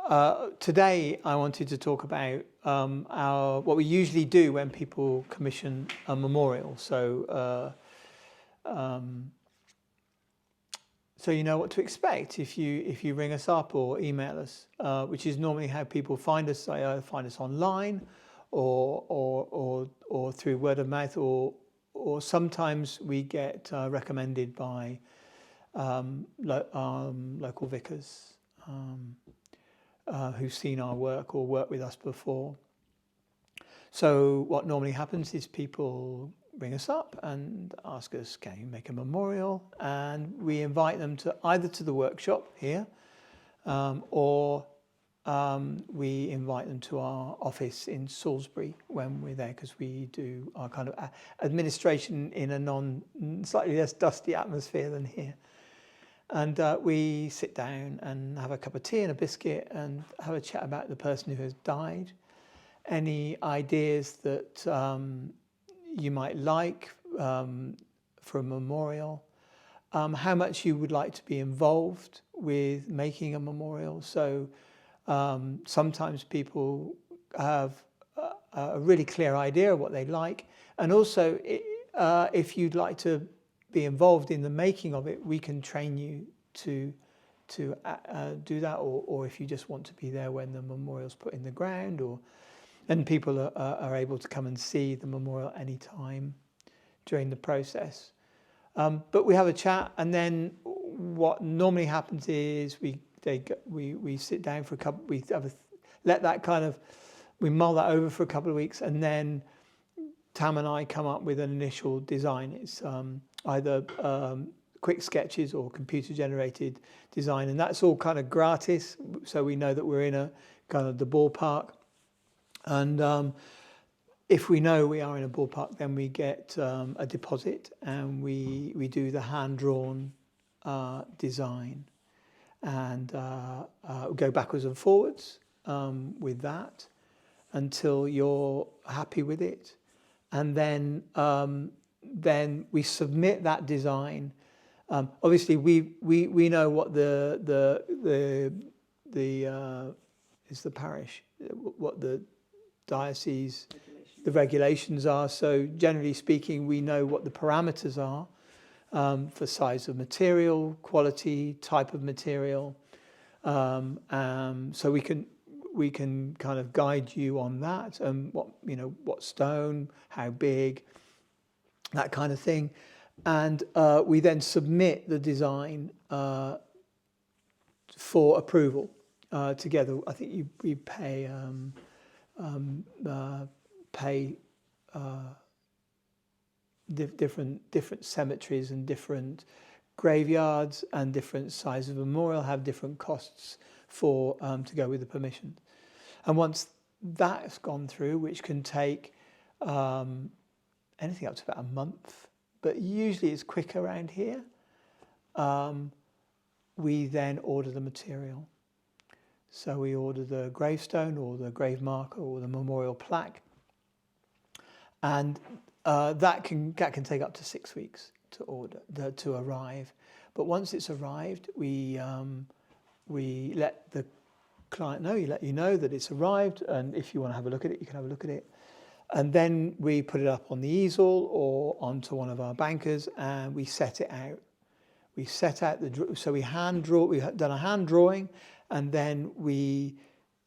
Today I wanted to talk about what we usually do when people commission a memorial. So you know what to expect if you ring us up or email us, which is normally how people find us. They either find us online, or through word of mouth, or sometimes we get recommended by local vicars who've seen our work or worked with us before. So what normally happens is people ring us up and ask us, can you make a memorial? And we invite them to either to the workshop here, or we invite them to our office in Salisbury when we're there, because we do our kind of administration in a slightly less dusty atmosphere than here. And we sit down and have a cup of tea and a biscuit and have a chat about the person who has died. Any ideas that you might like for a memorial, how much you would like to be involved with making a memorial. So sometimes people have a really clear idea of what they like, and also if you'd like to be involved in the making of it, we can train you to do that, or if you just want to be there when the memorial's put in the ground, and people are able to come and see the memorial any time during the process. But we have a chat, and then what normally happens is we sit down for a couple. We mull that over for a couple of weeks, and then Tam and I come up with an initial design. It's either quick sketches or computer generated design, and that's all kind of gratis, so we know that we're in a kind of the ballpark. And if we know we are in a ballpark, then we get a deposit, and we do the hand-drawn design, and go backwards and forwards with that until you're happy with it. And then we submit that design. Obviously, we know what the is the parish, what the diocese, the regulations are. So generally speaking, we know what the parameters are for size of material, quality, type of material. So we can kind of guide you on that, and what stone, how big, that kind of thing. And we then submit the design for approval together. I think we pay different cemeteries and different graveyards and different sizes of memorial have different costs for to go with the permission. And once that's gone through, which can take anything up to about a month, but usually it's quick around here, we then order the material. So we order the gravestone or the grave marker or the memorial plaque, and that can take up to 6 weeks to order, to arrive. But once it's arrived, we let the client know, let you know that it's arrived, and if you want to have a look at it, you can have a look at it. And then we put it up on the easel or onto one of our bankers, and we set it out. We set out so we hand draw. We've done a hand drawing, and then we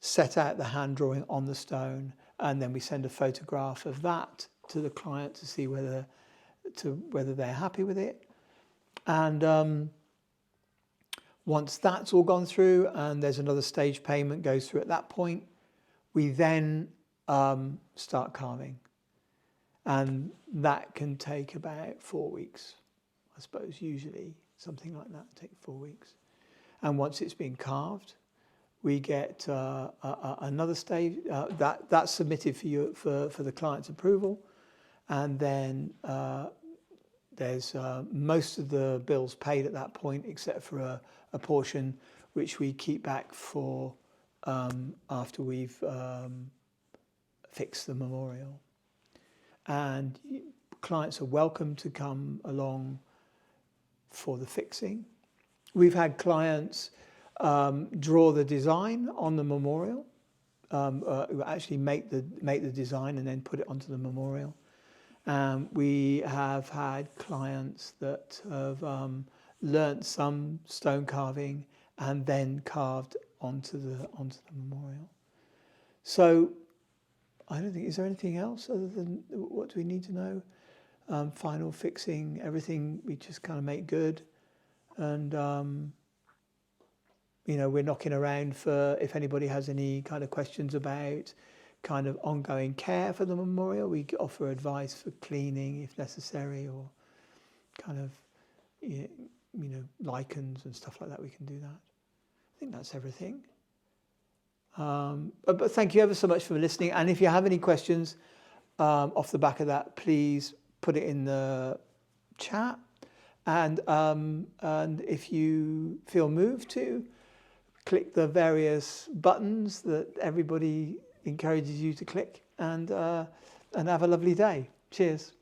set out the hand drawing on the stone, and then we send a photograph of that to the client to see whether they're happy with it. And once that's all gone through, and there's another stage payment goes through at that point, we then start carving, and that can take about 4 weeks, I suppose. Usually something like that take 4 weeks. And once it's been carved, we get another stage that's submitted for the client's approval, and then there's most of the bills paid at that point, except for a portion which we keep back for after we've fixed the memorial. And clients are welcome to come along for the fixing. We've had clients draw the design on the memorial, actually make the design and then put it onto the memorial. We have had clients that have learnt some stone carving and then carved onto the memorial. So I don't think, is there anything else other than what do we need to know? Final fixing, everything we just kind of make good. And, you know, we're knocking around for if anybody has any kind of questions about kind of ongoing care for the memorial. We offer advice for cleaning if necessary, or kind of, you know, lichens and stuff like that. We can do that. I think that's everything. But thank you ever so much for listening. And if you have any questions off the back of that, please put it in the chat. And if you feel moved to, click the various buttons that everybody encourages you to click, and have a lovely day. Cheers.